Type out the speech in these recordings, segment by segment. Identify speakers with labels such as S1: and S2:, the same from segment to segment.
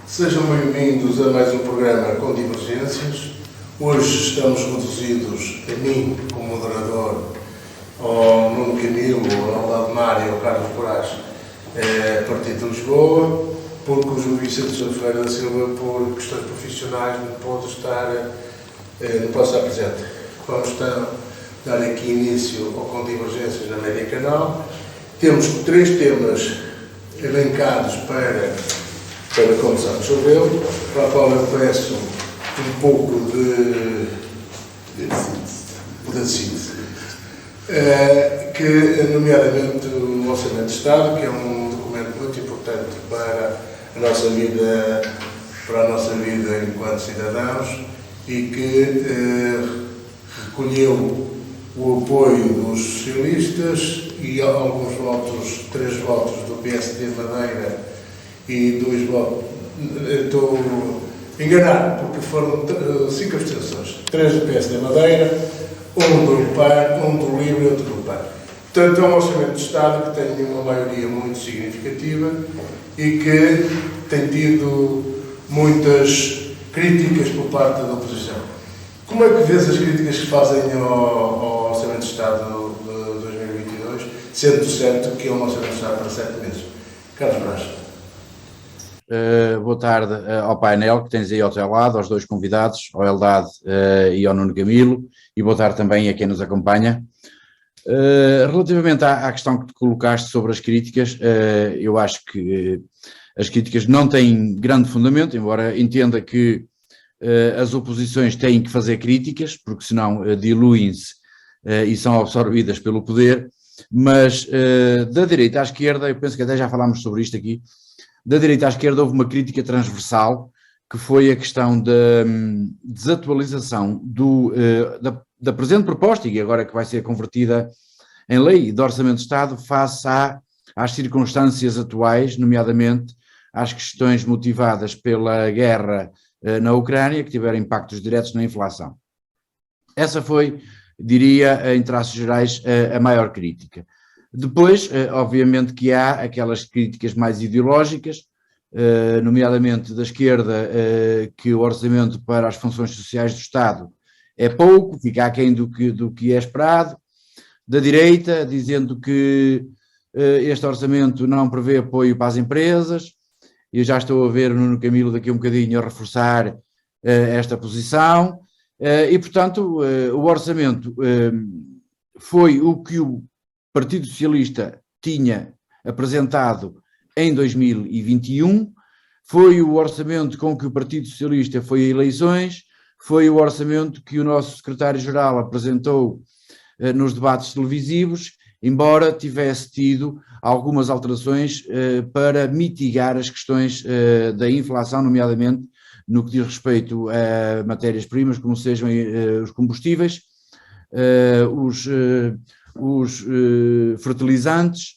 S1: Sejam bem-vindos a mais um programa com divergências. Hoje estamos reduzidos a mim, como moderador, ao Nuno Camilo, ao Valdemar e ao Carlos Moraes, a partir de Lisboa, porque o João Vicente Ferreira da Silva, por questões profissionais, não pode estar presente. Vamos dar aqui início ao Com Divergências na Média Canal. Temos 3 temas elencados para conversarmos sobre ele, para a qual eu peço um pouco de síntese. Que, nomeadamente, o Orçamento de Estado, que é um documento muito importante para a nossa vida enquanto cidadãos e que recolheu o apoio dos socialistas e alguns votos, 3 votos do PSD Madeira e 2 votos, estou enganado, porque foram 5 abstenções, 3 do PSD Madeira, 1 do PAN, 1 do LIVRE e outro do PAN. Portanto, é um Orçamento de Estado que tem uma maioria muito significativa e que tem tido muitas críticas por parte da oposição. Como é que vês as críticas que fazem ao Orçamento de Estado de 2022, sendo certo que é um Orçamento de Estado para 7 meses? Carlos Moraes.
S2: Boa tarde ao painel que tens aí ao teu lado, aos 2 convidados, ao Eldad e ao Nuno Camilo, e boa tarde também a quem nos acompanha. Relativamente à questão que te colocaste sobre as críticas, eu acho que as críticas não têm grande fundamento, embora entenda que as oposições têm que fazer críticas, porque senão diluem-se e são absorvidas pelo poder, mas da direita à esquerda, eu penso que até já falámos sobre isto aqui, da direita à esquerda houve uma crítica transversal, que foi a questão da desatualização da presente proposta, e agora que vai ser convertida em lei de Orçamento de Estado, face às circunstâncias atuais, nomeadamente às questões motivadas pela guerra na Ucrânia, que tiveram impactos diretos na inflação. Essa foi, diria, em traços gerais, a maior crítica. Depois, obviamente que há aquelas críticas mais ideológicas, nomeadamente da esquerda, que o orçamento para as funções sociais do Estado é pouco, fica aquém do que é esperado, da direita, dizendo que este orçamento não prevê apoio para as empresas. Eu já estou a ver o Nuno Camilo daqui a um bocadinho a reforçar esta posição, e portanto o orçamento foi o que o Partido Socialista tinha apresentado em 2021, foi o orçamento com que o Partido Socialista foi a eleições, foi o orçamento que o nosso secretário-geral apresentou nos debates televisivos, embora tivesse tido algumas alterações para mitigar as questões da inflação, nomeadamente no que diz respeito a matérias-primas, como sejam os combustíveis, os fertilizantes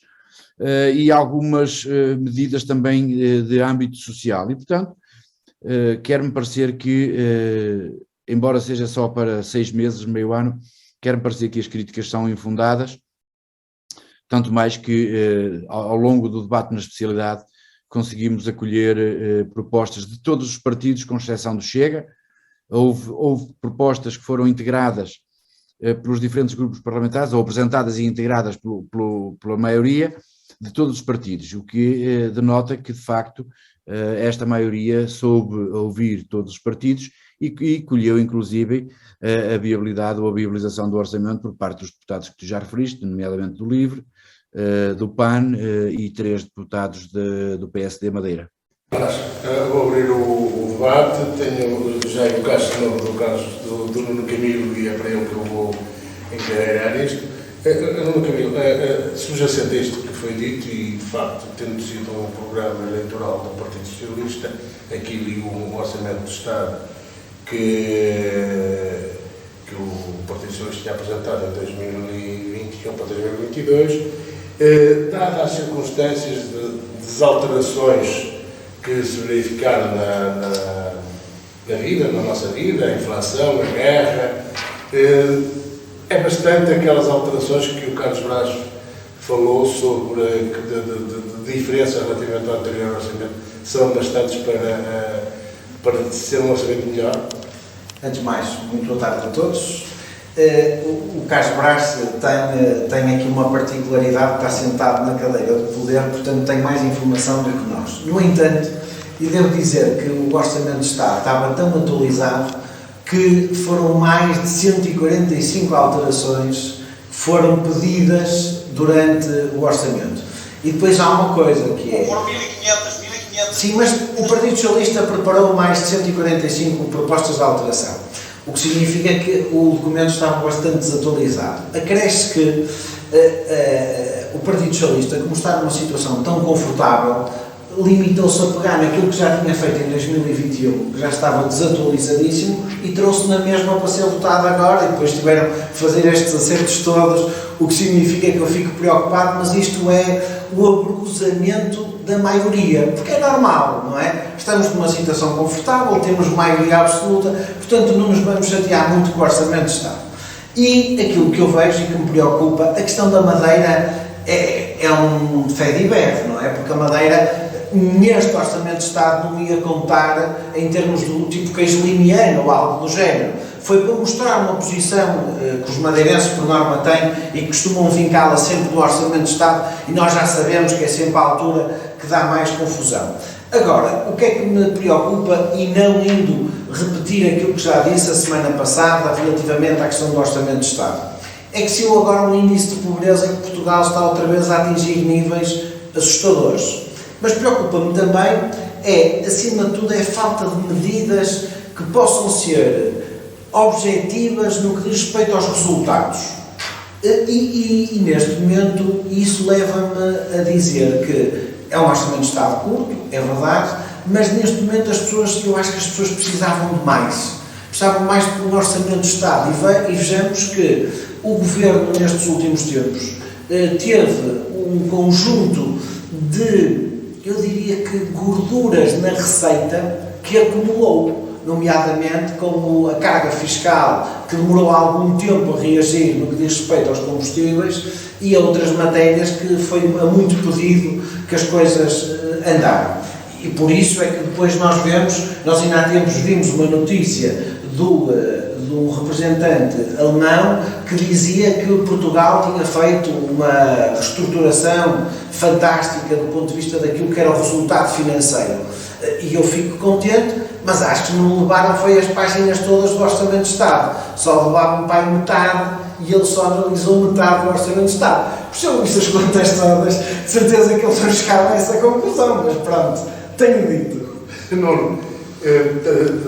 S2: e algumas medidas também de âmbito social. E, portanto, quer-me parecer que, embora seja só para 6 meses, meio ano, quer-me parecer que as críticas são infundadas, tanto mais que ao longo do debate na especialidade conseguimos acolher propostas de todos os partidos, com exceção do Chega. Houve propostas que foram integradas pelos diferentes grupos parlamentares, ou apresentadas e integradas pela maioria de todos os partidos, o que denota que, de facto, esta maioria soube ouvir todos os partidos e colheu, inclusive, a viabilidade ou a viabilização do orçamento por parte dos deputados que tu já referiste, nomeadamente do LIVRE, do PAN e 3 deputados do PSD Madeira.
S1: Vou abrir o debate, tenho já o caso de novo do Nuno Camilo e é para ele que eu vou encarregar isto. Nuno Camilo, subjacente a isto que foi dito e, de facto, tendo sido um programa eleitoral do Partido Socialista, aquilo e um Orçamento de Estado que o Partido Socialista tinha apresentado em 2021 para 2022, dadas as circunstâncias de desalterações que se verificaram na nossa vida, a inflação, a guerra, é bastante aquelas alterações que o Carlos Moraes falou sobre de diferenças relativamente ao anterior orçamento, são bastantes para ser um orçamento melhor.
S3: Antes de mais, muito boa tarde a todos. O Carlos Brás tem aqui uma particularidade, está sentado na cadeira de poder, portanto tem mais informação do que nós. No entanto, e devo dizer que o Orçamento de Estado estava tão atualizado que foram mais de 145 alterações que foram pedidas durante o Orçamento. E depois há uma coisa que é...
S4: Foram 1500.
S3: Sim, mas o Partido Socialista preparou mais de 145 propostas de alteração, o que significa que o documento estava bastante desatualizado. Acresce que o Partido Socialista, como está numa situação tão confortável, limitou-se a pegar naquilo que já tinha feito em 2021, que já estava desatualizadíssimo, e trouxe na mesma para ser votado agora, e depois tiveram que fazer estes acertos todos, o que significa que eu fico preocupado, mas isto é o abruzamento da maioria, porque é normal, não é? Estamos numa situação confortável, temos maioria absoluta, portanto não nos vamos chatear muito com o Orçamento de Estado. E aquilo que eu vejo e que me preocupa, a questão da Madeira é um fé de berro, não é? Porque a Madeira, neste Orçamento de Estado, não ia contar em termos do tipo queijo limiano ou algo do género. Foi para mostrar uma posição que os madeirenses, por norma, têm e que costumam vincá-la sempre do Orçamento de Estado, e nós já sabemos que é sempre a altura que dá mais confusão. Agora, o que é que me preocupa, e não indo repetir aquilo que já disse a semana passada relativamente à questão do Orçamento de Estado, é que se eu agora um índice de pobreza em que Portugal está outra vez a atingir níveis assustadores. Mas preocupa-me também, acima de tudo, a falta de medidas que possam ser objetivas no que diz respeito aos resultados. E neste momento isso leva-me a dizer que é um Orçamento de Estado curto, é verdade, mas neste momento eu acho que as pessoas precisavam de mais. Precisavam mais de um Orçamento de Estado, e vejamos que o Governo nestes últimos tempos teve um conjunto de, eu diria que, gorduras na receita que acumulou, nomeadamente como a carga fiscal, que demorou algum tempo a reagir no que diz respeito aos combustíveis, e a outras matérias que foi a muito pedido que as coisas andaram. E por isso é que depois nós ainda há tempos vimos uma notícia de um representante alemão que dizia que Portugal tinha feito uma reestruturação fantástica do ponto de vista daquilo que era o resultado financeiro. E eu fico contente, mas acho que não levaram foi as páginas todas do Orçamento de Estado. Só levavam para metade, e ele só analisou metade do Orçamento de Estado. Por isso eu disse as contas todas, de certeza que eles não chegaram a essa conclusão, mas pronto, tenho dito.
S1: Nuno,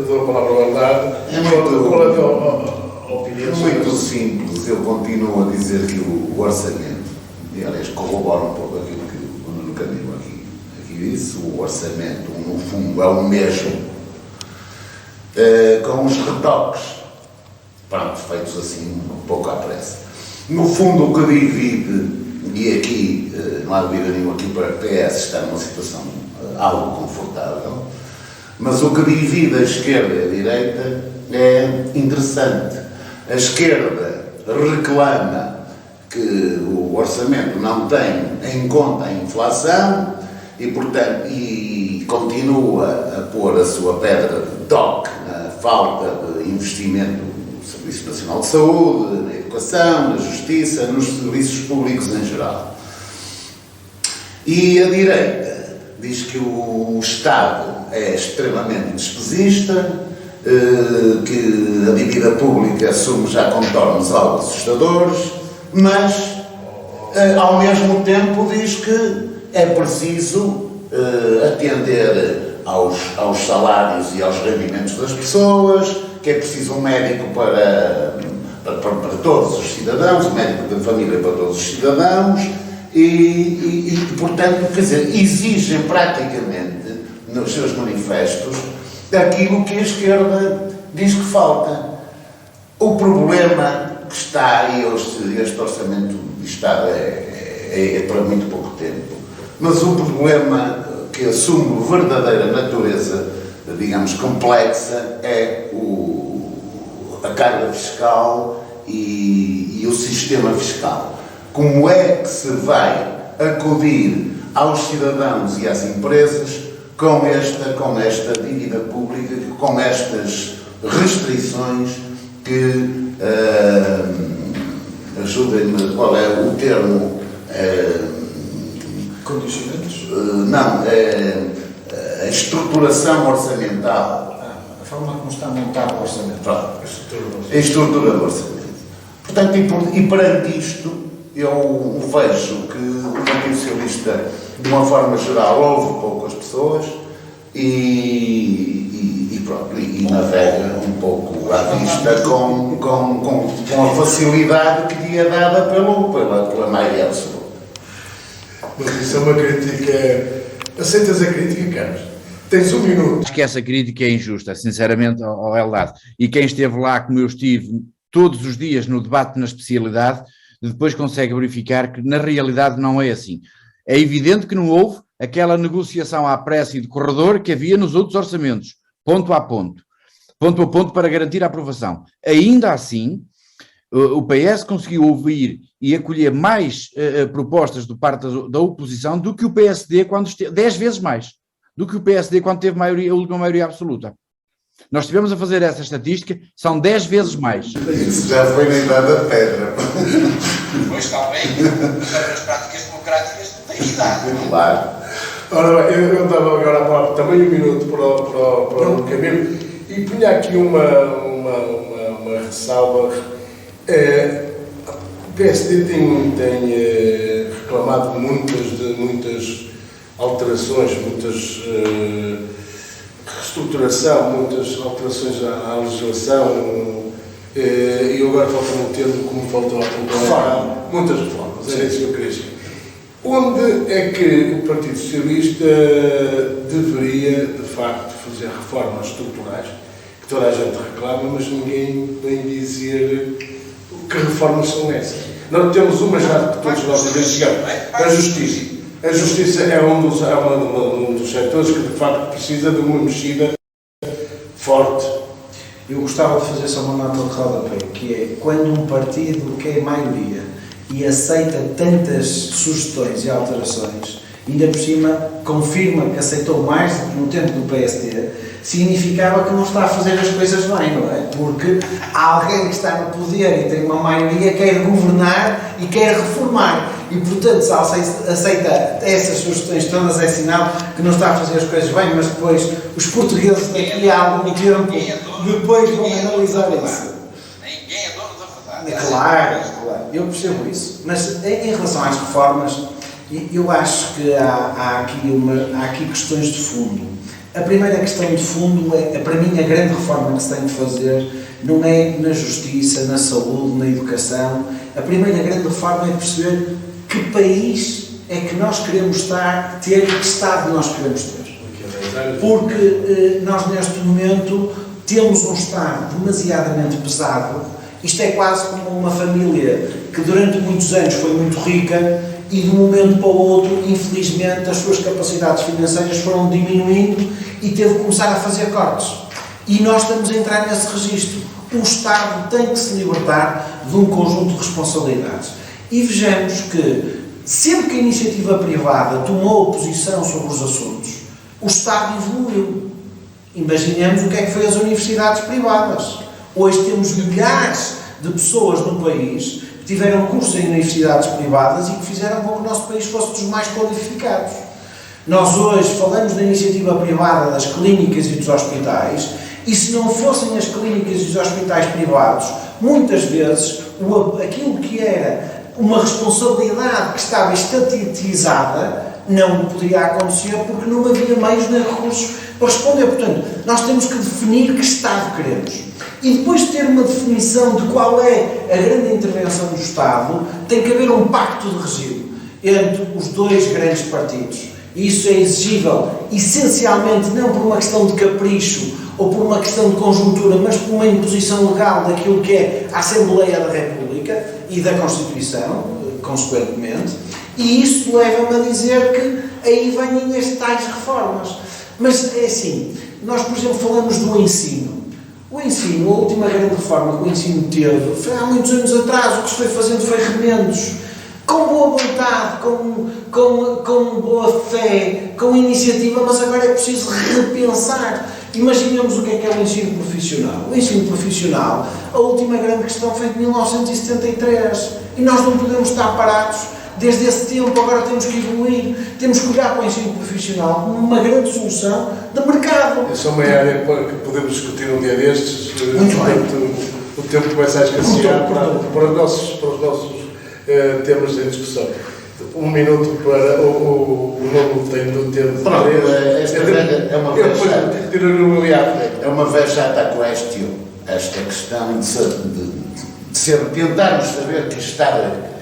S1: dou a palavra ao Bernardo. Qual é a tua opinião?
S5: Muito simples, eu continuo a dizer que o orçamento, e aliás corrobora um pouco aquilo que o Nuno Camilo aqui disse, o orçamento no fundo é o mesmo, com os retoques, pronto, feitos assim um pouco à pressa. No fundo o que divide, e aqui não há dúvida nenhuma que o PS está numa situação algo confortável, mas o que divide a esquerda e a direita é interessante. A esquerda reclama que o orçamento não tem em conta a inflação e, portanto, continua a pôr a sua pedra de toque na falta de investimento no Serviço Nacional de Saúde, na educação, na justiça, nos serviços públicos em geral. E a direita diz que o Estado é extremamente despesista, que a dívida pública assume já contornos algo assustadores, mas ao mesmo tempo diz que é preciso atender aos salários e aos rendimentos das pessoas, que é preciso um médico para todos os cidadãos, um médico de família para todos os cidadãos, e portanto, quer dizer, exigem praticamente nos seus manifestos aquilo que a esquerda diz que falta. O problema que está aí, este orçamento de Estado é para muito pouco tempo, mas o problema que assume verdadeira natureza, digamos, complexa, é a carga fiscal e o sistema fiscal. como é que se vai acudir aos cidadãos e às empresas com esta dívida pública, com estas restrições que, ajudem-me, qual é o termo?
S3: Condicionantes?
S5: Não, a estruturação orçamental.
S3: A forma como está montado o orçamento.
S5: A estrutura do orçamento. Portanto, e perante isto, eu vejo que o Partido Socialista, de uma forma geral, ouve pouco as pessoas e navega um pouco à vista com a facilidade que lhe é dada pela maioria absoluta.
S1: Mas isso é uma crítica. Aceitas a crítica, Carlos? Tens um minuto.
S2: Acho que essa crítica é injusta, sinceramente, ao Eldad. E quem esteve lá, como eu estive, todos os dias no debate na especialidade, depois consegue verificar que na realidade não é assim. É evidente que não houve aquela negociação à pressa e de corredor que havia nos outros orçamentos, ponto a ponto para garantir a aprovação. Ainda assim, o PS conseguiu ouvir e acolher mais propostas do parte da oposição do que o PSD quando esteve, 10 vezes mais, do que o PSD quando teve a última maioria absoluta. Nós estivemos a fazer essa estatística, são 10 vezes mais.
S5: Isso já foi na idade da pedra.
S2: Pois está bem, mas as práticas democráticas não têm idade.
S5: Claro.
S1: Ora bem, eu dava agora a palavra também um minuto para o Camilo e punha aqui uma ressalva. O PSD tem reclamado muitas alterações, muitas reestruturação, muitas alterações à legislação, e agora falta-me um termo como faltou há pouco. Muitas reformas, era isso que eu queria dizer. Onde é que o Partido Socialista deveria, de facto, fazer reformas estruturais, que toda a gente reclama, mas ninguém vem dizer que reformas são essas? Nós temos uma já que todos nós identificamos, a justiça. A justiça é um dos setores que, de facto, precisa de uma mexida forte.
S3: Eu gostava de fazer só uma nota de rodapé, que é quando um partido que é maioria e aceita tantas sugestões e alterações, ainda por cima confirma que aceitou mais do que no tempo do PSD, significava que não está a fazer as coisas bem, não é? Porque alguém que está no poder e tem uma maioria quer governar e quer reformar. E, portanto, se aceita essas sugestões todas, é sinal que não está a fazer as coisas bem, mas depois os portugueses daqui a algum tempo depois vão analisar isso.
S2: Ninguém é dono da verdade.
S3: Claro, eu percebo isso. Mas em relação às reformas, eu acho que há aqui questões de fundo. A primeira questão de fundo é, para mim, a grande reforma que se tem de fazer não é na justiça, na saúde, na educação. A primeira grande reforma é perceber que país é que nós queremos ter e que Estado nós queremos ter. Porque nós, neste momento, temos um Estado demasiadamente pesado. Isto é quase como uma família que durante muitos anos foi muito rica e de um momento para o outro, infelizmente, as suas capacidades financeiras foram diminuindo e teve que começar a fazer cortes. E nós estamos a entrar nesse registro. O Estado tem que se libertar de um conjunto de responsabilidades. E vejamos que, sempre que a iniciativa privada tomou posição sobre os assuntos, o Estado evoluiu. Imaginemos o que é que foi as universidades privadas. Hoje temos milhares de pessoas no país que tiveram curso em universidades privadas e que fizeram com que o nosso país fosse dos mais qualificados. Nós hoje falamos da iniciativa privada das clínicas e dos hospitais, e se não fossem as clínicas e os hospitais privados, muitas vezes aquilo que era uma responsabilidade que estava estatizada não poderia acontecer porque não havia meios nem recursos para responder. Portanto, nós temos que definir que Estado queremos. E depois de ter uma definição de qual é a grande intervenção do Estado, tem que haver um pacto de regime entre os dois grandes partidos. E isso é exigível, essencialmente, não por uma questão de capricho ou por uma questão de conjuntura, mas por uma imposição legal daquilo que é a Assembleia da República e da Constituição, consequentemente, e isso leva-me a dizer que aí vêm estas tais reformas. Mas é assim, nós, por exemplo, falamos do ensino. O ensino, a última grande reforma que o ensino teve, foi há muitos anos atrás, o que se foi fazendo foi remendos. com boa vontade, com boa fé, com iniciativa, mas agora é preciso repensar. Imaginemos o que é o ensino profissional. O ensino profissional, a última grande questão foi de 1973, e nós não podemos estar parados desde esse tempo. Agora temos que evoluir, temos que olhar para o ensino profissional como uma grande solução de mercado.
S1: Essa é uma área que podemos discutir um dia destes.
S3: Muito bem.
S1: O tempo começa a escassear para os nossos temas de discussão. Um minuto para o novo tem do tempo.
S5: Pronto, esta é uma
S1: vexata.
S5: É uma vexata question, esta questão de tentarmos saber que Estado é que queremos.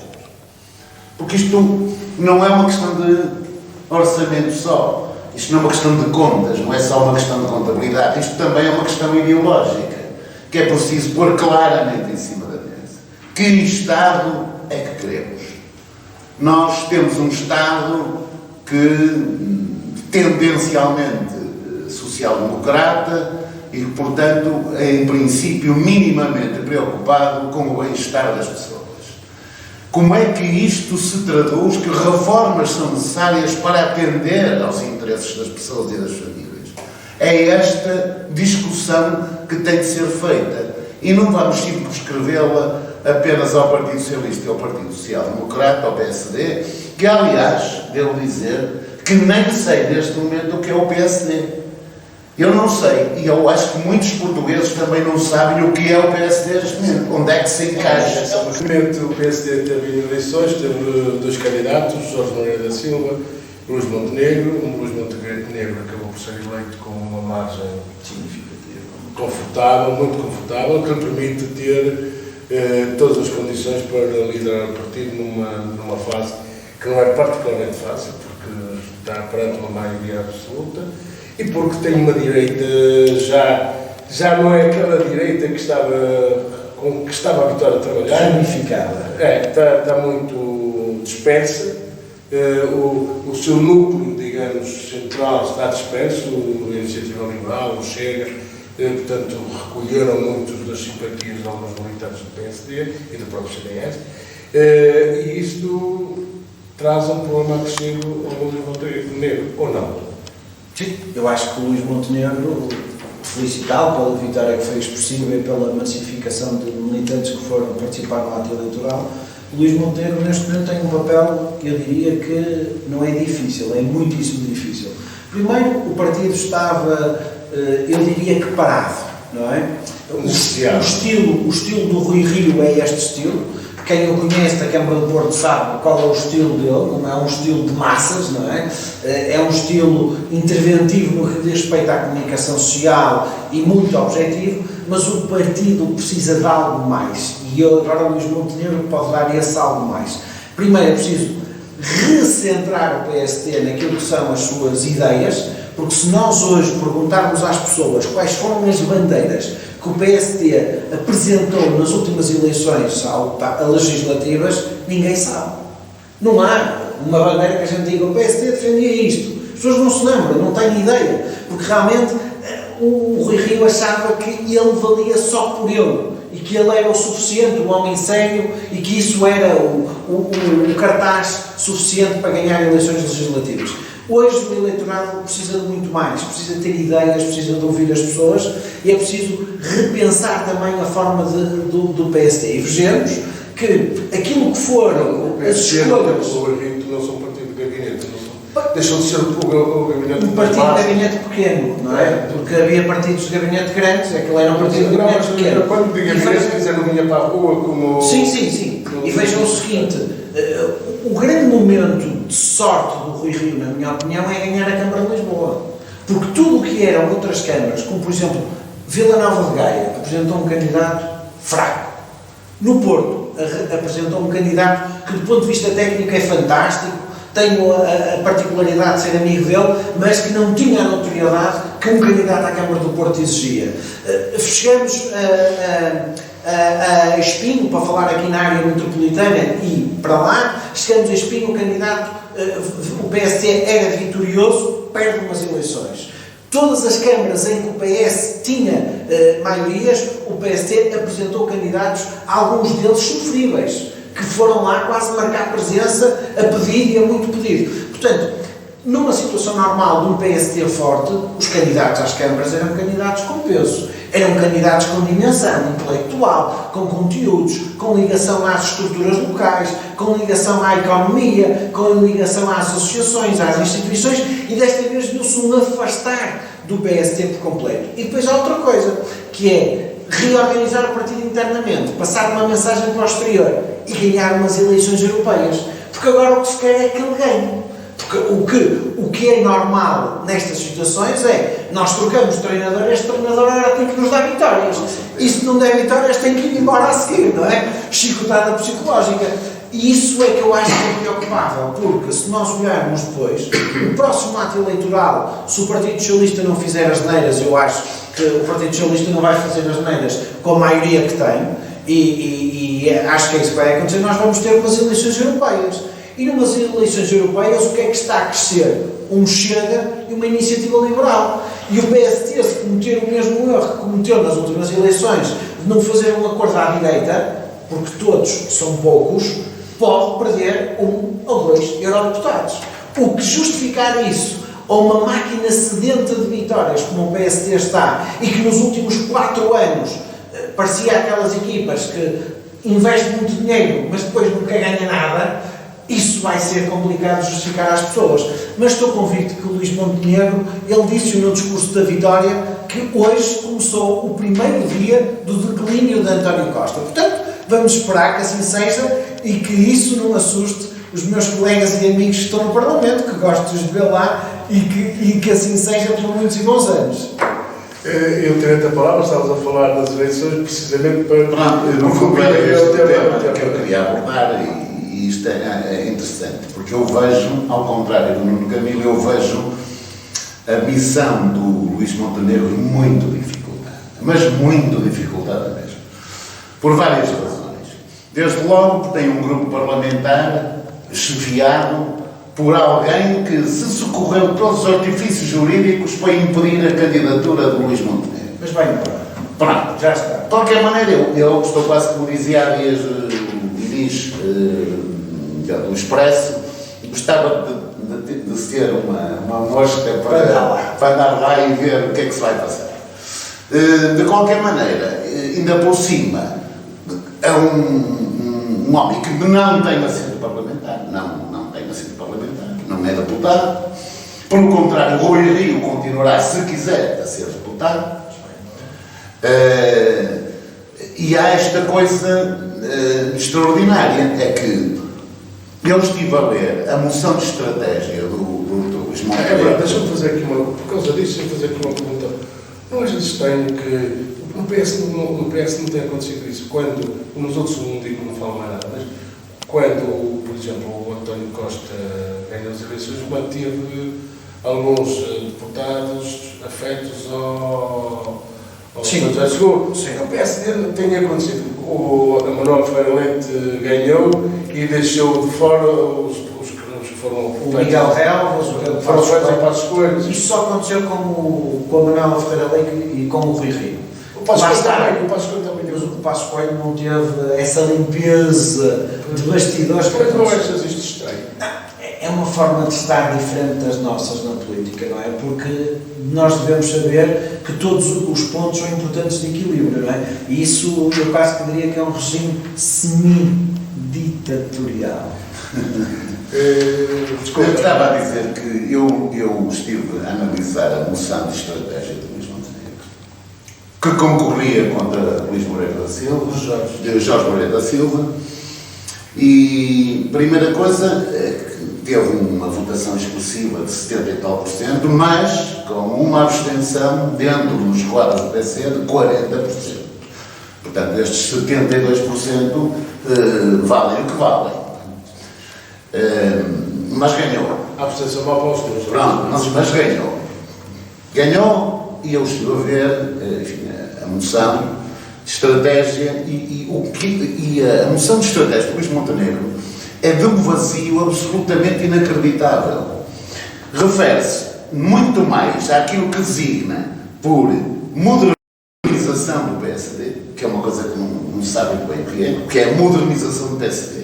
S5: Porque isto não é uma questão de orçamento só, isto não é uma questão de contas, não é só uma questão de contabilidade, isto também é uma questão ideológica, que é preciso pôr claramente em cima da mesa. Que Estado é que queremos? Nós temos um Estado que tendencialmente social-democrata e que, portanto, é em princípio minimamente preocupado com o bem-estar das pessoas. Como é que isto se traduz? Que reformas são necessárias para atender aos interesses das pessoas e das famílias? É esta discussão que tem de ser feita. E não vamos circunscrevê-la apenas ao Partido Socialista e ao Partido Social Democrata, ao PSD, que, aliás, devo dizer que nem sei neste momento o que é o PSD. Eu não sei, e eu acho que muitos portugueses também não sabem o que é o PSD neste momento, onde é que se encaixa.
S1: Neste momento o PSD teve eleições, teve dois candidatos, Jorge Moreira da Silva, Luís Montenegro. O Luís Montenegro acabou por ser eleito com uma margem significativa, confortável, muito confortável, que lhe permite ter todas as condições para liderar o partido numa fase que não é particularmente fácil, porque está perante uma maioria absoluta e porque tem uma direita já não é aquela direita que estava habituada a trabalhar.
S3: Ramificada.
S1: Está muito dispersa. O seu núcleo, digamos, central está disperso, a Iniciativa Liberal, o Chega, portanto, recolheram muitas das simpatias de alguns militantes do PSD e do próprio CDS, e isto traz um problema acrescido ao Luís Montenegro, ou não?
S3: Sim, eu acho que o Luís Montenegro, felicitá-lo pela vitória que foi expressiva e pela massificação de militantes que foram participar no ato eleitoral. O Luís Montenegro, neste momento, tem um papel que eu diria que não é difícil, é muitíssimo difícil. Primeiro, o partido estava, eu diria que parado, não é? O estilo do Rui Rio é este estilo. Quem o conhece da Câmara de Porto sabe qual é o estilo dele, não é um estilo de massas, não é? É um estilo interventivo no que diz respeito à comunicação social e muito objetivo, mas o partido precisa de algo mais. E agora o Luís Montenegro pode dar esse algo mais. Primeiro é preciso recentrar o PSD naquilo que são as suas ideias, porque se nós hoje perguntarmos às pessoas quais foram as bandeiras que o PSD apresentou nas últimas eleições legislativas, ninguém sabe. Não há uma bandeira que a gente diga o PSD defendia isto. As pessoas não se lembram, não têm ideia, porque realmente o Rui Rio achava que ele valia só por ele e que ele era o suficiente, um homem sério, e que isso era o cartaz suficiente para ganhar eleições legislativas. Hoje o eleitorado precisa de muito mais, precisa ter ideias, precisa de ouvir as pessoas e é preciso repensar também a forma do PSD. E vejamos que aquilo que foram as escolhas...
S1: O Rio não são um partido de gabinete, deixou de ser o gabinete
S3: um partido de gabinete pequeno, não é? Porque havia partidos de gabinete grandes, aquilo era um partido de gabinete pequeno.
S1: Quando digo gabinete, quer dizer, não vinha para a rua como...
S3: Sim. E vejam o seguinte, o grande momento de sorte do Rui Rio, na minha opinião, é ganhar a Câmara de Lisboa. Porque tudo o que eram outras câmaras, como por exemplo Vila Nova de Gaia, apresentou um candidato fraco. No Porto, apresentou um candidato que do ponto de vista técnico é fantástico, tenho a particularidade de ser amigo dele, mas que não tinha a notoriedade que um candidato à Câmara do Porto exigia. Chegamos a Espinho, para falar aqui na área metropolitana e para lá, chegamos a Espinho, o candidato, o PSD era vitorioso, perde umas eleições. Todas as câmaras em que o PS tinha maiorias, o PSD apresentou candidatos, alguns deles sofríveis, que foram lá quase marcar presença a pedido e a muito pedido. Portanto, numa situação normal de um PST forte, os candidatos às câmaras eram candidatos com peso. Eram candidatos com dimensão intelectual, com conteúdos, com ligação às estruturas locais, com ligação à economia, com ligação às associações, às instituições, e desta vez viu-se um afastar do PST por completo. E depois há outra coisa, que é reorganizar o partido internamente, passar uma mensagem para o exterior e ganhar umas eleições europeias. Porque agora o que se quer é que ele ganhe. Porque o que é normal nestas situações é nós trocamos de treinador, este treinador agora tem que nos dar vitórias. E se não der vitórias tem que ir embora a seguir, não é? Chicotada psicológica. E isso é que eu acho que é preocupável, porque se nós olharmos depois, o próximo ato eleitoral, se o Partido Socialista não fizer as neiras, eu acho que o Partido Socialista não vai fazer as neiras com a maioria que tem, e acho que é isso que vai acontecer, nós vamos ter umas eleições europeias. E numas eleições europeias, o que é que está a crescer? Um Chega e uma iniciativa liberal. E o PST, se cometer o mesmo erro que cometeu nas últimas eleições, de não fazer um acordo à direita, porque todos são poucos, pode perder 1 ou 2 eurodeputados. O que justificar isso a uma máquina sedenta de vitórias como o PST está, e que nos últimos 4 anos parecia aquelas equipas que investem muito dinheiro, mas depois nunca ganha nada, isso vai ser complicado de justificar às pessoas. Mas estou convicto que o Luís Montenegro, ele disse no discurso da vitória que hoje começou o primeiro dia do declínio de António Costa. Portanto, vamos esperar que assim seja e que isso não assuste os meus colegas e amigos que estão no Parlamento, que gosto de os ver lá, e que assim seja por muitos e bons anos.
S1: Eu tenho a palavra, estávamos a falar das eleições precisamente para...
S5: Não concluir este tema que eu queria abordar, e isto é interessante, porque eu vejo, ao contrário do Nuno Camilo, eu vejo a missão do Luís Montenegro muito dificultada, mas muito dificultada mesmo, por várias razões. Desde logo porque tem um grupo parlamentar chefiado por alguém que se socorreu de todos os artifícios jurídicos para impedir a candidatura de Luís Montenegro.
S3: Mas vai embora.
S5: Pronto,
S3: Já está.
S5: De qualquer maneira, eu estou quase como dizia há dias do Expresso, gostava de ser uma mosca para andar lá e ver o que é que se vai passar. De qualquer maneira, ainda por cima, é um homem que não tem assento parlamentar, não tem assento parlamentar, não é deputado. Pelo contrário, Rui Rio continuará, se quiser, a ser deputado. E há esta coisa extraordinária, é que eu estive a ler a moção de estratégia do Luís Montenegro.
S1: Deixa-me fazer aqui por causa disso, deixa-me fazer aqui uma pergunta. Não achas estranho que no PS não tenha acontecido isso? Quando, nos outros não digo, não falo mais nada, mas quando, por exemplo, o António Costa ganhou as eleições, manteve alguns deputados afetos ao
S3: Sim.
S1: José Seguro. O PSD não tem acontecido. A Manuel Ferreira Leite ganhou e deixou de fora os que foram
S3: o Miguel Relvas,
S1: foram feitos em Passos Coelho.
S3: Isto só aconteceu com a Manuela Ferreira Leite e com o Rui Rio.
S1: O Passos Coelho também.
S3: Mas o Passos Coelho não teve essa limpeza de bastidores.
S1: Mas não achas isto estranho?
S3: É uma forma de estar diferente das nossas na política, não é? Porque nós devemos saber que todos os pontos são importantes de equilíbrio, não é? E isso eu quase que diria que é um regime semi-ditatorial.
S5: Eu estava a dizer que eu estive a analisar a moção de estratégia de Luís Montenegro, que concorria contra Luís Moreira da Silva, Jorge Moreira da Silva, e primeira coisa é que teve uma votação expressiva de 70 e tal %, mas com uma abstenção dentro dos quadros do PC de 40%. Portanto, estes 72% valem o que valem. Mas ganhou.
S1: A abstenção mal para os dois.
S5: Pronto, mas ganhou. Ganhou e eu estive a ver, enfim, a moção de estratégia e a moção de estratégia do Luís Montenegro é de um vazio absolutamente inacreditável. Refere-se muito mais àquilo que designa por modernização do PSD, que é uma coisa que não se sabem bem o que é a modernização do PSD.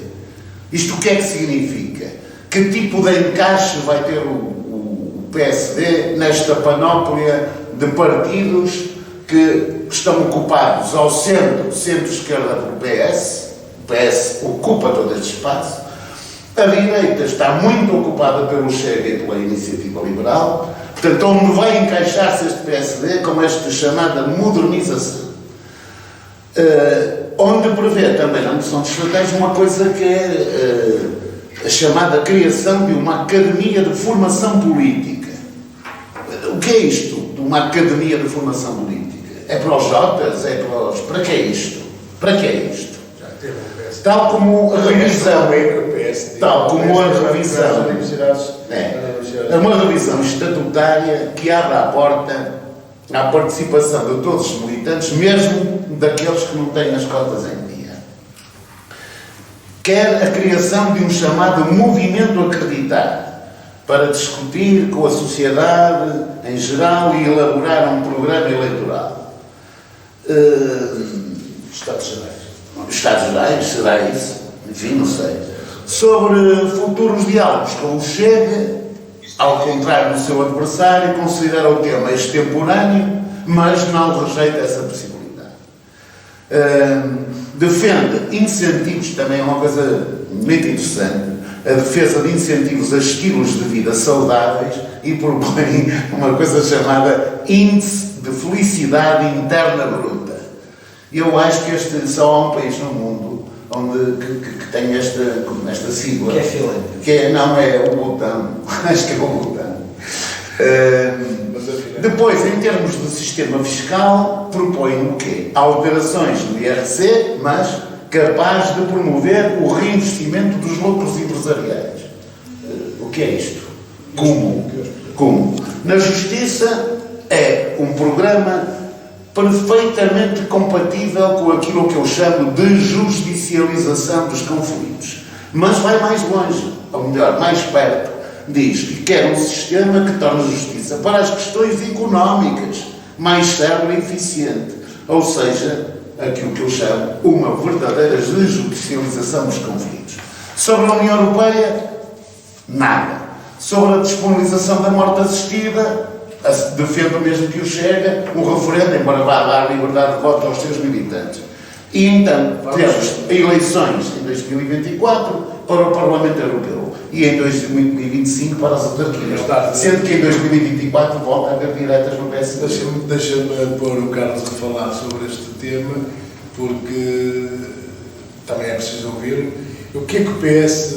S5: Isto o que é que significa? Que tipo de encaixe vai ter o PSD nesta panóplia de partidos que estão ocupados ao centro-esquerda pelo PS, o PS ocupa todo este espaço, a direita está muito ocupada pelo Chega e pela Iniciativa Liberal, portanto, onde vai encaixar-se este PSD com esta chamada modernização? Onde prevê também na moção de estratégia uma coisa que é a chamada criação de uma academia de formação política. O que é isto de uma academia de formação política? É para os Jotas? É para os... Para que é isto? Para que é isto? Tal como a revisão... Tal como a revisão... É uma revisão estatutária que abre a porta à participação de todos os militantes, mesmo daqueles que não têm as cotas em dia. Quer a criação de um chamado movimento acreditado para discutir com a sociedade em geral e elaborar um programa eleitoral.
S3: Estados Gerais.
S5: Estados Gerais, será isso? Enfim, não sei. Sobre futuros diálogos com o Chega, ao contrário do seu adversário, considera o tema extemporâneo, mas não rejeita essa possibilidade. Defende incentivos, também é uma coisa muito interessante, a defesa de incentivos a estilos de vida saudáveis e propõe uma coisa chamada índice de felicidade interna bruta. Eu acho que só há um país no mundo que tem esta sigla.
S3: Que é Finlândia.
S5: Não é o Butão. Acho que é o Butão. Depois, em termos de sistema fiscal, propõe o quê? Alterações no IRC, mas capaz de promover o reinvestimento dos lucros empresariais. O que é isto? Como? Na Justiça é um programa perfeitamente compatível com aquilo que eu chamo de judicialização dos conflitos. Mas vai mais longe, ou melhor, mais perto. Diz que quer um sistema que torne a justiça para as questões económicas mais célere e eficiente. Ou seja, aquilo que eu chamo uma verdadeira judicialização dos conflitos. Sobre a União Europeia, nada. Sobre a disponibilização da morte assistida, defende o mesmo que o Chega, um referendo, embora vá dar liberdade de voto aos seus militantes. E então temos eleições em 2024 para o Parlamento Europeu e em 2025 para as autarquias, sendo que em 2024 volta a haver diretas no PSD.
S1: Deixa-me pôr o Carlos a falar sobre este tema, porque também é preciso ouvir o que é que o PS,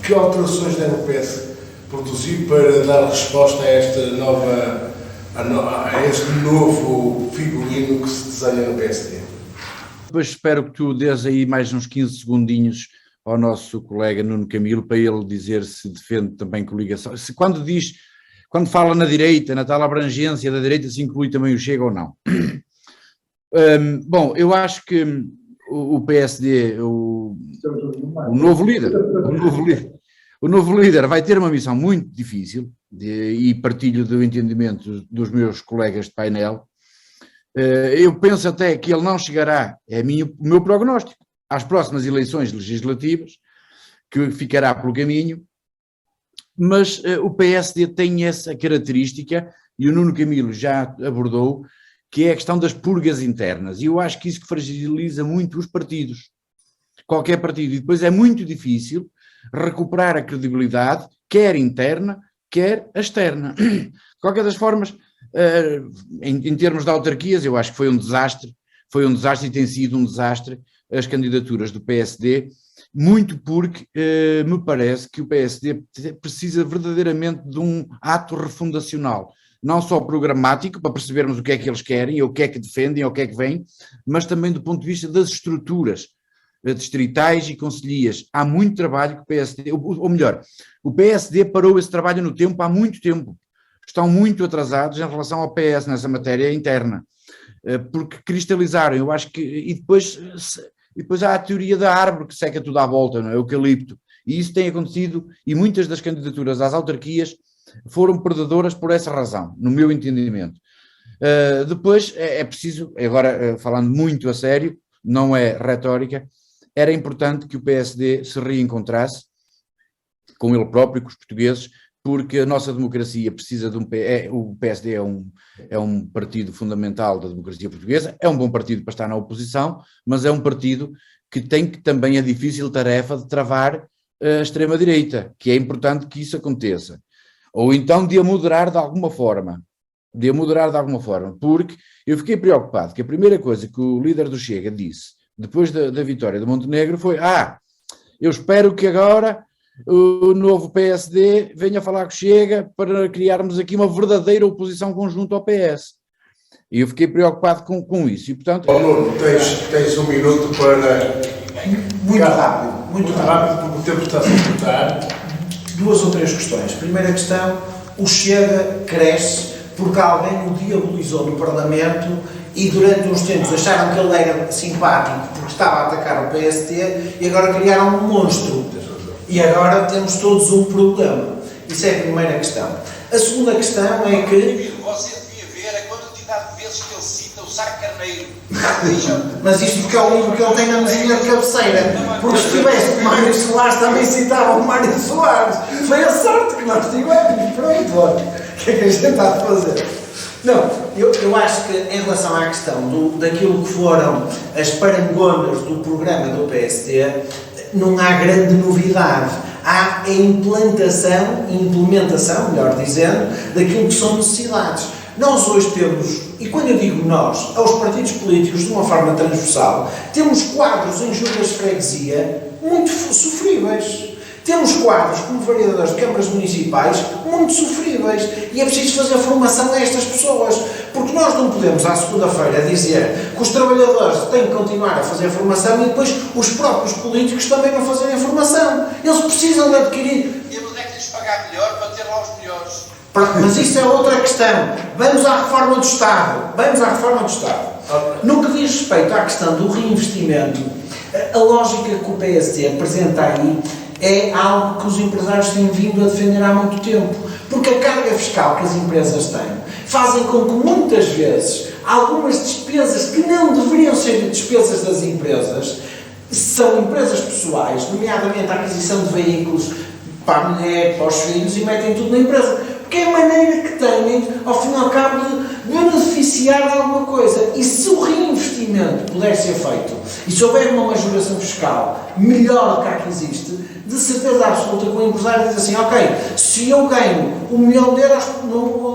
S1: que alterações deve o PS produzir para dar resposta a esta nova, a este novo figurino que se desenha no PSD.
S2: Depois espero que tu dês aí mais uns 15 segundinhos ao nosso colega Nuno Camilo para ele dizer se defende também coligação. Quando fala na direita, na tal abrangência da direita, se inclui também o Chega ou não. Bom, eu acho que o PSD, o novo líder vai ter uma missão muito difícil e partilho do entendimento dos meus colegas de painel. Eu penso até que ele não chegará, o meu prognóstico, às próximas eleições legislativas, que ficará pelo caminho, mas o PSD tem essa característica, e o Nuno Camilo já abordou, que é a questão das purgas internas, e eu acho que isso que fragiliza muito os partidos, qualquer partido, e depois é muito difícil recuperar a credibilidade, quer interna, quer externa. De qualquer das formas, em termos de autarquias, eu acho que foi um desastre e tem sido um desastre as candidaturas do PSD, muito porque me parece que o PSD precisa verdadeiramente de um ato refundacional, não só programático, para percebermos o que é que eles querem, ou o que é que defendem, ou o que é que vêm, mas também do ponto de vista das estruturas distritais e concelhias. Há muito trabalho que o PSD, ou melhor, o PSD parou esse trabalho no tempo há muito tempo. Estão muito atrasados em relação ao PS nessa matéria interna, porque cristalizaram, eu acho que, e depois há a teoria da árvore que seca tudo à volta, não é? O eucalipto, e isso tem acontecido, e muitas das candidaturas às autarquias foram perdedoras por essa razão, no meu entendimento. Depois é preciso, agora falando muito a sério, não é retórica, era importante que o PSD se reencontrasse com ele próprio, com os portugueses, porque a nossa democracia precisa de o PSD é um partido fundamental da democracia portuguesa, é um bom partido para estar na oposição, mas é um partido que tem também a difícil tarefa de travar a extrema-direita, que é importante que isso aconteça. Ou então de a moderar de alguma forma, porque eu fiquei preocupado que a primeira coisa que o líder do Chega disse, depois da vitória do Montenegro, foi: eu espero que agora o novo PSD venha falar com o Chega para criarmos aqui uma verdadeira oposição conjunta ao PS. E eu fiquei preocupado com isso. E, portanto...
S1: Nuno, tens um minuto para...
S3: Muito rápido.
S1: Muito rápido, porque o tempo está a se cortar.
S3: 2 ou 3 questões. Primeira questão, o Chega cresce porque alguém o diabolizou no Parlamento e durante uns tempos acharam que ele era simpático porque estava a atacar o PSD e agora criaram um monstro. E agora temos todos um problema. Isso é a primeira questão. A segunda questão é que...
S4: Você devia ver a quantidade de vezes que ele cita o Sá Carneiro.
S3: Mas isto porque é o livro que ele tem na mesinha de cabeceira. Porque se tivesse o Mário Soares também citava o Mário Soares. Foi a sorte que nós tivemos. Pronto, olha. O que é que a gente está a fazer? Não, eu acho que em relação à questão daquilo que foram as parangonas do programa do PSD, não há grande novidade. Há a implementação, melhor dizendo, daquilo que são necessidades. Nós hoje temos, e quando eu digo nós, aos partidos políticos de uma forma transversal, temos quadros em juntas de freguesia muito sofríveis. Temos quadros como vereadores de câmaras municipais muito sofríveis e é preciso fazer formação a estas pessoas, porque nós não podemos à segunda-feira dizer que os trabalhadores têm que continuar a fazer formação e depois os próprios políticos também não fazerem formação. Eles precisam de adquirir...
S4: Temos é que lhes pagar melhor para ter lá os melhores.
S3: Mas isso é outra questão. Vamos à reforma do Estado. No que diz respeito à questão do reinvestimento, a lógica que o PSD apresenta aí é algo que os empresários têm vindo a defender há muito tempo. Porque a carga fiscal que as empresas têm fazem com que muitas vezes algumas despesas que não deveriam ser despesas das empresas, são empresas pessoais, nomeadamente a aquisição de veículos para a mulher, para os filhos, e metem tudo na empresa. Porque é a maneira que têm, ao fim e ao cabo, de beneficiar de alguma coisa. E se o reinvestimento puder ser feito, e se houver uma majoração fiscal melhor do que a que existe, de certeza absoluta que o empresário diz assim: ok, se eu ganho €1 milhão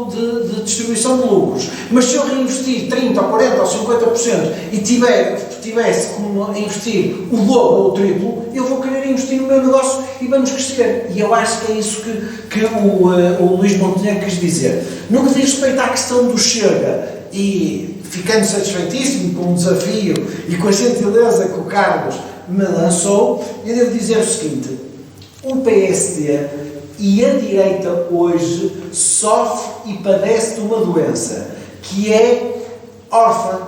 S3: de distribuição de lucros, mas se eu reinvestir 30% ou 40% ou 50% e tivesse como investir o dobro ou o triplo, eu vou querer investir no meu negócio e vamos crescer. E eu acho que é isso que o Luís Montenegro quis dizer. No que diz respeito à questão do Chega, e ficando satisfeitíssimo com o desafio e com a gentileza que o Carlos me lançou, eu devo dizer o seguinte: o PSD e a direita hoje sofre e padece de uma doença, que é órfã.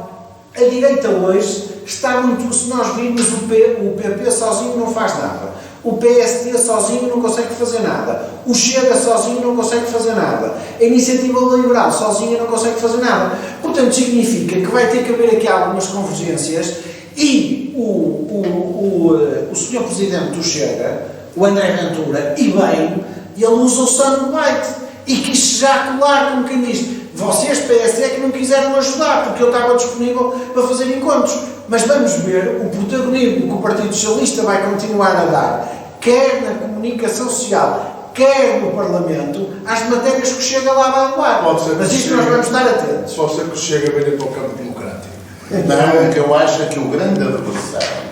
S3: A direita hoje está muito... Se nós virmos o PP sozinho não faz nada. O PSD sozinho não consegue fazer nada. O Chega sozinho não consegue fazer nada. A Iniciativa Liberal sozinha não consegue fazer nada. Portanto, significa que vai ter que haver aqui algumas convergências e o Sr. Presidente do Chega, o André Ventura, e bem, ele usa o soundbite e quis já colar como quem diz: vocês, PSD, é que não quiseram ajudar, porque eu estava disponível para fazer encontros. Mas vamos ver o protagonismo que o Partido Socialista vai continuar a dar, quer na comunicação social, quer no Parlamento, às matérias que Chega lá vai levar. Mas isto nós vamos estar atentos.
S1: Pode ser que Chega venha para o campo democrático.
S5: Não, que eu acho que o grande adversário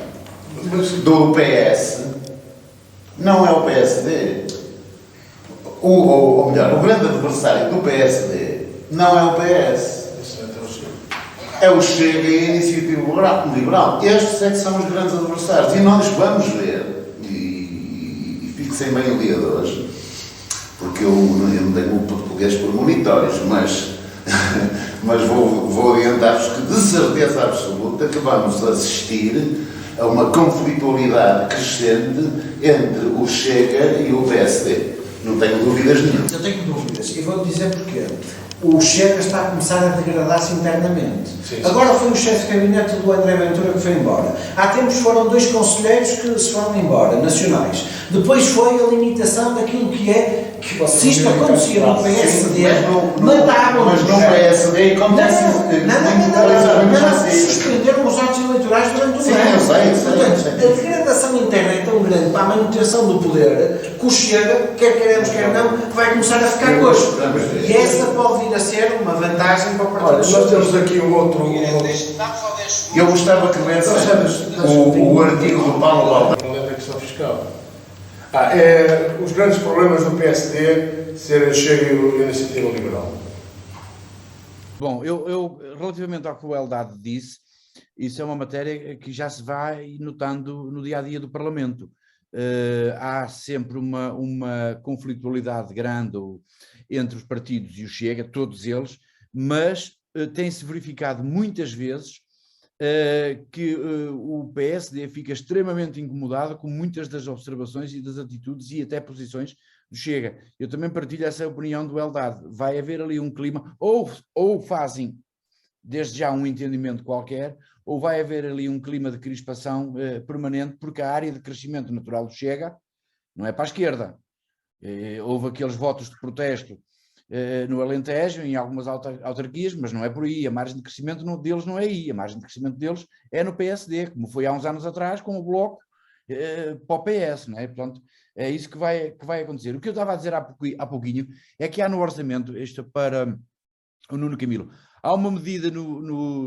S5: do PS não é o PSD. Ou melhor, o grande adversário do PSD não é o PS. É o Chega e a Iniciativa Liberal. Estes é que são os grandes adversários. E nós vamos ver, e fixem bem o dia de hoje, porque eu não tenho o português por monitórios, mas vou adiantar-vos que de certeza absoluta que vamos assistir a uma conflitualidade crescente entre o Chega e o PSD. Não tenho dúvidas nenhuma.
S3: Eu tenho dúvidas e vou-lhe dizer porquê. o Chega está a começar a degradar-se internamente.
S1: Sim.
S3: Agora foi o chefe de gabinete do André Ventura que foi embora. Há tempos foram 2 conselheiros que se foram embora, nacionais. Depois foi a limitação daquilo que é, que se isto acontecia no PSD, matavam.
S5: Mas no PSD acontece
S3: Não, suspenderam os atos eleitorais durante um ano. Portanto, a degradação interna é tão grande para a manutenção do poder que o Chega, quer queremos, quer não, vai começar a ficar coxo. E essa pode vir a ser uma vantagem para o Partido
S1: Olha, nós temos aqui um outro...
S4: Dá-me só 10 segundos.
S5: Eu gostava que lesse o artigo do Paulo Balda.
S1: Não é a questão fiscal. Os grandes problemas do PSD serem Chega e a Iniciativa Liberal.
S2: Bom, eu relativamente ao que o Eldad disse, isso é uma matéria que já se vai notando no dia-a-dia do Parlamento. Há sempre uma conflitualidade grande entre os partidos e o Chega, todos eles, mas tem-se verificado muitas vezes que o PSD fica extremamente incomodado com muitas das observações e das atitudes e até posições do Chega. Eu também partilho essa opinião do Eldad. Vai haver ali um clima, ou fazem desde já um entendimento qualquer, ou vai haver ali um clima de crispação permanente, porque a área de crescimento natural do Chega não é para a esquerda. Houve aqueles votos de protesto no Alentejo, em algumas autarquias, mas não é por aí. A margem de crescimento deles não é aí. A margem de crescimento deles é no PSD, como foi há uns anos atrás, com o Bloco para o PS, não é? Portanto, é isso que vai acontecer. O que eu estava a dizer há pouquinho é que há no orçamento, isto para o Nuno Camilo, há uma medida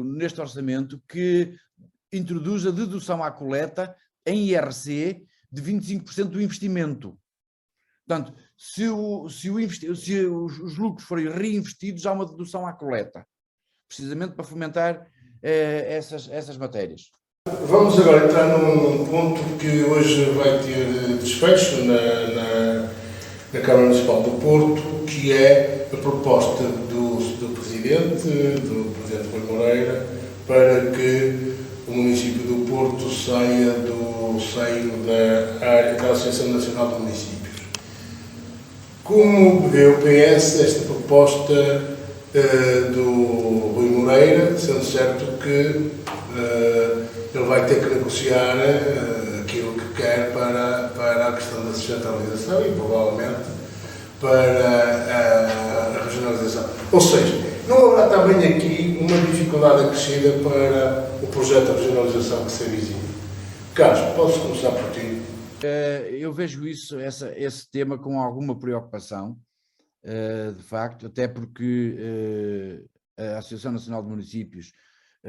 S2: neste orçamento que introduz a dedução à coleta em IRC de 25% do investimento. Portanto, se os lucros forem reinvestidos, há uma dedução à coleta, precisamente para fomentar essas matérias.
S1: Vamos agora entrar num ponto que hoje vai ter desfecho na Câmara Municipal do Porto, que é a proposta do Presidente Rui Moreira, para que o município do Porto saia do seio da Associação Nacional de Municípios. Como vê o PS esta proposta do Rui Moreira, sendo certo que ele vai ter que negociar aquilo que quer para a questão da descentralização e provavelmente para a regionalização. Ou seja, não haverá também aqui uma dificuldade acrescida para o projeto de regionalização que se avizinha? Carlos, posso começar por ti?
S2: Eu vejo esse tema com alguma preocupação, de facto, até porque a Associação Nacional de Municípios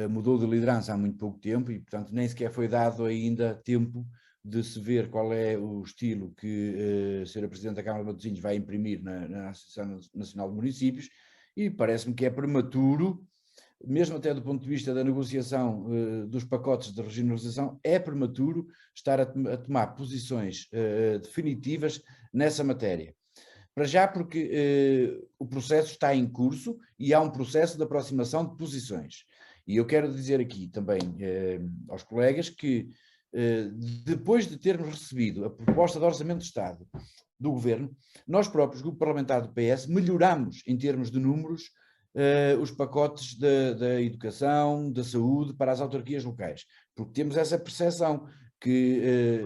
S2: mudou de liderança há muito pouco tempo e, portanto, nem sequer foi dado ainda tempo de se ver qual é o estilo que a Sra. Presidente da Câmara de Matosinhos vai imprimir na Associação Nacional de Municípios, e parece-me que é prematuro, mesmo até do ponto de vista da negociação dos pacotes de regionalização, é prematuro estar a tomar posições definitivas nessa matéria. Para já porque o processo está em curso e há um processo de aproximação de posições. E eu quero dizer aqui também aos colegas que depois de termos recebido a proposta de Orçamento de Estado do Governo, nós próprios, Grupo Parlamentar do PS, melhoramos em termos de números os pacotes da educação, da saúde para as autarquias locais, porque temos essa percepção que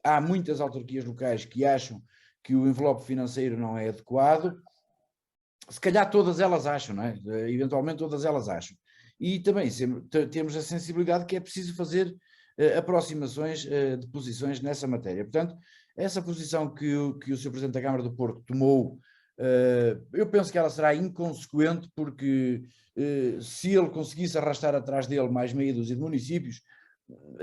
S2: há muitas autarquias locais que acham que o envelope financeiro não é adequado, se calhar todas elas acham, não é? Eventualmente todas elas acham. E também temos a sensibilidade que é preciso fazer aproximações de posições nessa matéria. Portanto, essa posição que o Sr. Presidente da Câmara do Porto tomou, eu penso que ela será inconsequente, porque se ele conseguisse arrastar atrás dele mais meia dúzia de municípios,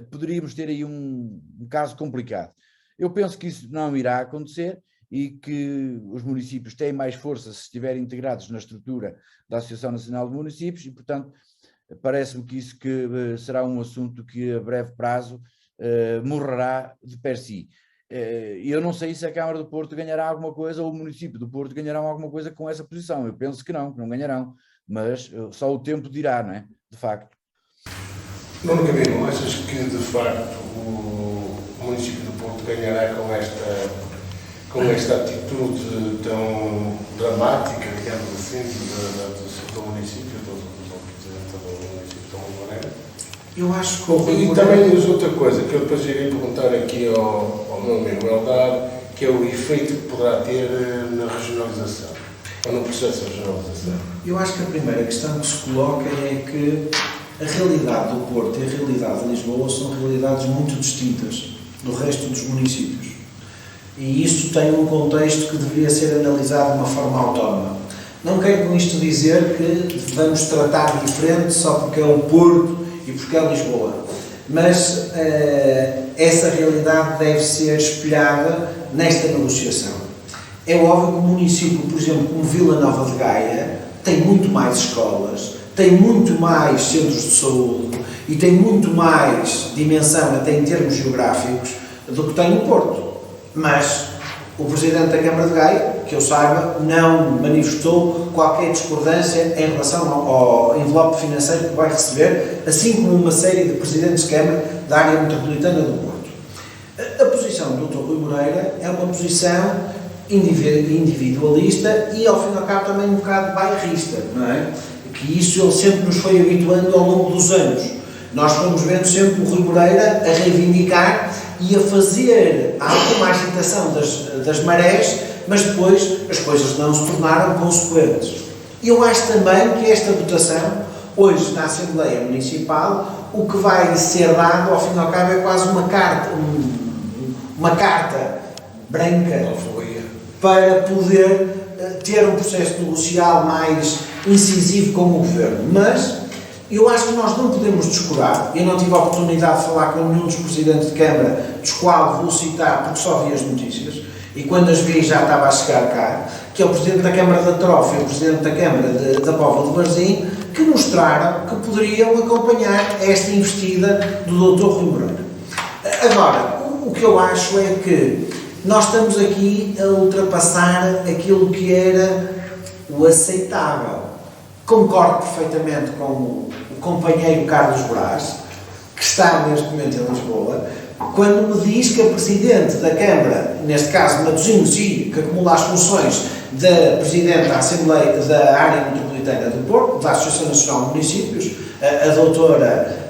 S2: poderíamos ter aí um caso complicado. Eu penso que isso não irá acontecer e que os municípios têm mais força se estiverem integrados na estrutura da Associação Nacional de Municípios e, portanto, parece-me que isso será um assunto que a breve prazo morrerá de per si. Eu não sei se a Câmara do Porto ganhará alguma coisa ou o município do Porto ganhará alguma coisa com essa posição. Eu penso que não ganharão, mas só o tempo dirá, não é? De facto.
S1: Nuno Camilo, achas que de facto o município do Porto ganhará com com esta atitude tão dramática, digamos assim, do município, do presidente do município de Rui Moreira?
S3: Eu acho que o Rui
S1: E
S3: Moreira...
S1: também diz outra coisa, que eu depois irei perguntar aqui ao meu amigo Eldar, que é o efeito que poderá ter na regionalização, ou no processo de regionalização.
S3: Eu acho que a primeira questão que se coloca é que a realidade do Porto e a realidade de Lisboa são realidades muito distintas do resto dos municípios. E isso tem um contexto que deveria ser analisado de uma forma autónoma. Não quero com isto dizer que vamos tratar diferente só porque é o Porto e porque é Lisboa. Mas essa realidade deve ser espelhada nesta negociação. É óbvio que um município, por exemplo, como Vila Nova de Gaia, tem muito mais escolas, tem muito mais centros de saúde e tem muito mais dimensão, até em termos geográficos, do que tem o Porto. Mas o Presidente da Câmara de Gaia, que eu saiba, não manifestou qualquer discordância em relação ao envelope financeiro que vai receber, assim como uma série de Presidentes de Câmara da área metropolitana do Porto. A posição do Dr. Rui Moreira é uma posição individualista e, ao fim e ao cabo, também um bocado bairrista, não é? Que isso ele sempre nos foi habituando ao longo dos anos. Nós fomos vendo sempre o Rui Moreira a reivindicar e a fazer alguma agitação das marés, mas depois as coisas não se tornaram consequentes. Eu acho também que esta votação, hoje na Assembleia Municipal, o que vai ser dado, ao fim e ao cabo, é quase uma carta branca para poder ter um processo negocial mais incisivo com o Governo. Mas eu acho que nós não podemos descurar, eu não tive a oportunidade de falar com nenhum dos Presidentes de Câmara, dos quais vou citar porque só vi as notícias, e quando as vi já estava a chegar cá, que é o Presidente da Câmara da Trofa e o Presidente da Câmara da Póvoa de Varzim, que mostraram que poderiam acompanhar esta investida do Dr. Rui Moreira. Agora, o que eu acho é que nós estamos aqui a ultrapassar aquilo que era o aceitável. Concordo perfeitamente com o companheiro Carlos Brás, que está neste momento em Lisboa, quando me diz que a Presidente da Câmara, neste caso Matosinhos, que acumula as funções da Presidente da Assembleia da Área Metropolitana do Porto, da Associação Nacional de Municípios, a doutora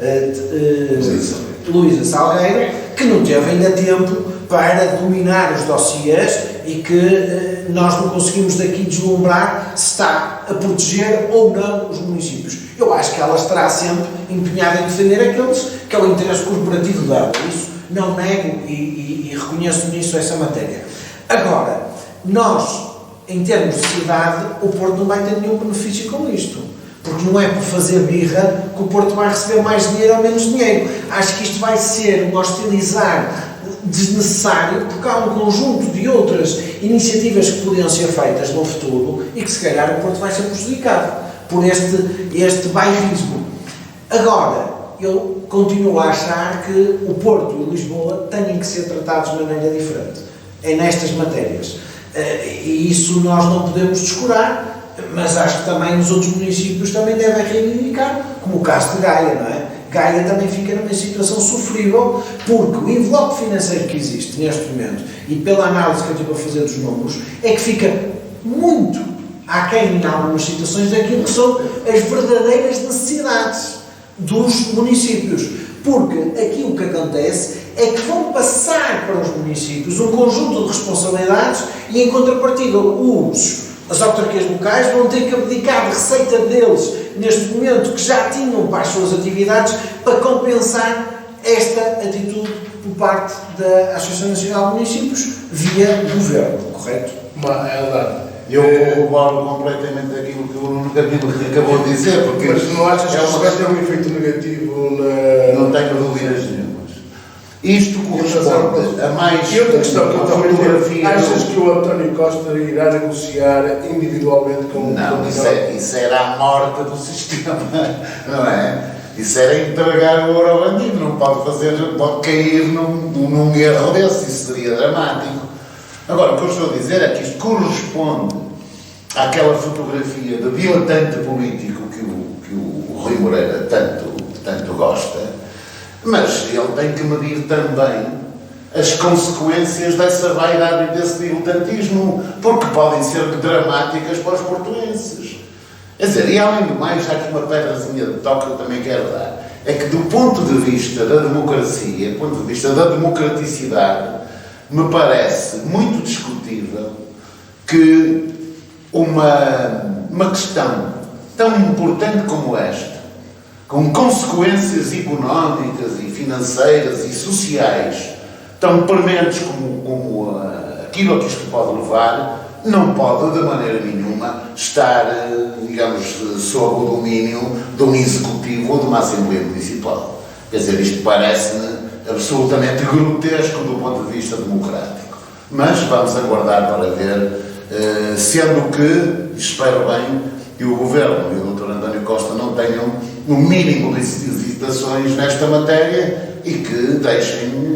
S3: Luísa Salgueiro, que não teve ainda tempo para dominar os dossiês e que nós não conseguimos daqui deslumbrar se está a proteger ou não os municípios. Eu acho que ela estará sempre empenhada em defender aquele interesse corporativo dela. Isso não nego e reconheço nisso essa matéria. Agora, nós, em termos de cidade, o Porto não vai ter nenhum benefício com isto. Porque não é por fazer birra que o Porto vai receber mais dinheiro ou menos dinheiro. Acho que isto vai ser um hostilizar desnecessário, porque há um conjunto de outras iniciativas que podiam ser feitas no futuro e que se calhar o Porto vai ser prejudicado por este bairrismo. Agora, eu continuo a achar que o Porto e Lisboa têm que ser tratados de maneira diferente. É nestas matérias. E isso nós não podemos descurar, mas acho que também os outros municípios também devem reivindicar, como o caso de Gaia, não é? Gaia também fica numa situação sofrível, porque o envelope financeiro que existe neste momento, e pela análise que eu estive a fazer dos números, é que fica muito aquém em algumas situações daquilo que são as verdadeiras necessidades dos municípios. Porque aqui o que acontece é que vão passar para os municípios um conjunto de responsabilidades e, em contrapartida, as autarquias locais vão ter que abdicar de receita deles, neste momento, que já tinham para as suas atividades, para compensar esta atitude por parte da Associação Nacional de Municípios via Governo, correto?
S5: Eu concordo completamente aquilo que o Nuno Camilo acabou de dizer, porque
S1: mas não achas que isso vai ter um efeito negativo na...
S5: Não tenho dúvidas nenhumas. Isto corresponde a mais...
S1: E outra questão que eu também
S5: fotografia...
S1: Achas que o António Costa irá negociar individualmente com o...
S5: Não, isso era a morte do sistema, não é? Isso era entregar o ouro ao bandido, não pode cair num erro desse, isso seria dramático. Agora, o que eu estou a dizer é que isto corresponde àquela fotografia de diletante político que o Rui Moreira tanto gosta, mas ele tem que medir também as consequências dessa vaidade e desse diletantismo, porque podem ser dramáticas para os portuenses. Quer dizer, e além do mais, há aqui uma pedrazinha de toque que eu também quero dar. É que do ponto de vista da democracia, do ponto de vista da democraticidade, me parece muito discutível que uma questão tão importante como esta, com consequências económicas e financeiras e sociais tão prementes como aquilo a que isto pode levar, não pode de maneira nenhuma estar, digamos, sob o domínio de um executivo ou de uma Assembleia Municipal. Quer dizer, isto parece-me absolutamente grotesco do ponto de vista democrático. Mas vamos aguardar para ver, sendo que, espero bem, que o Governo e o Dr. António Costa não tenham um mínimo de hesitações nesta matéria e que deixem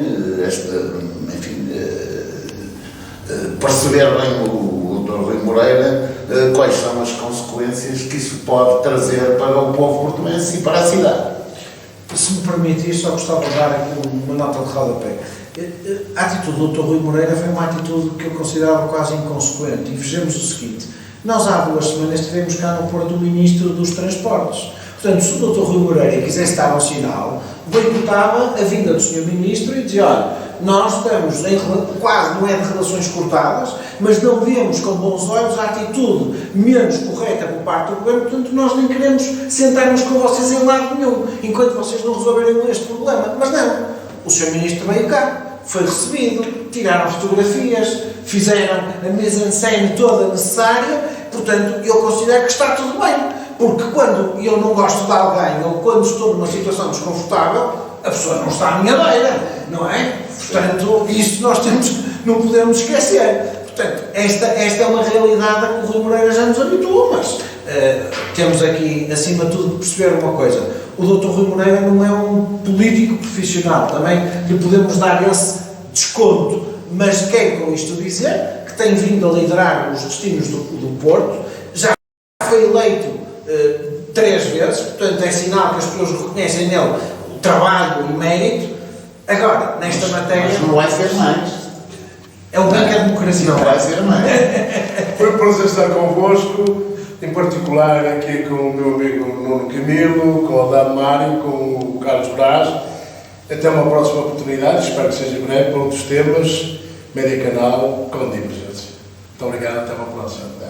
S5: perceber bem o Dr. Rui Moreira quais são as consequências que isso pode trazer para o povo portuense e para a cidade.
S3: Se me permitir, só gostava de dar aqui uma nota de rodapé. A atitude do Dr. Rui Moreira foi uma atitude que eu considerava quase inconsequente. E vejamos o seguinte: nós há 2 semanas tivemos cá no Porto o Ministro dos Transportes. Portanto, se o Dr. Rui Moreira quisesse dar um sinal, boicotava a vinda do Sr. Ministro e dizia: olha, nós estamos quase, não é de relações cortadas, mas não vemos com bons olhos a atitude menos correta por parte do Governo, portanto nós nem queremos sentar-nos com vocês em lado nenhum, enquanto vocês não resolverem este problema. Mas não, o Sr. Ministro veio cá, foi recebido, tiraram fotografias, fizeram a mise-en-scène toda necessária, portanto eu considero que está tudo bem. Porque quando eu não gosto de alguém ou quando estou numa situação desconfortável, a pessoa não está à minha beira, não é? Portanto, isso nós não podemos esquecer. Portanto, esta é uma realidade a que o Rui Moreira já nos habituou, mas temos aqui, acima de tudo, perceber uma coisa: o Dr. Rui Moreira não é um político profissional, também lhe podemos dar esse desconto, mas quero com isto dizer que tem vindo a liderar os destinos do Porto, já foi eleito 3 vezes, portanto é sinal que as pessoas reconhecem nele o trabalho e mérito. Agora, nesta matéria...
S5: Mas não vai ser mais.
S3: É o bem que a democracia
S5: não vai ser mais.
S1: Foi um prazer estar convosco, em particular aqui com o meu amigo Nuno Camilo, com o Adão Mário, com o Carlos Braz. Até uma próxima oportunidade, espero que seja breve, para outros temas, Média Canal, com divergência. Muito obrigado, até uma próxima.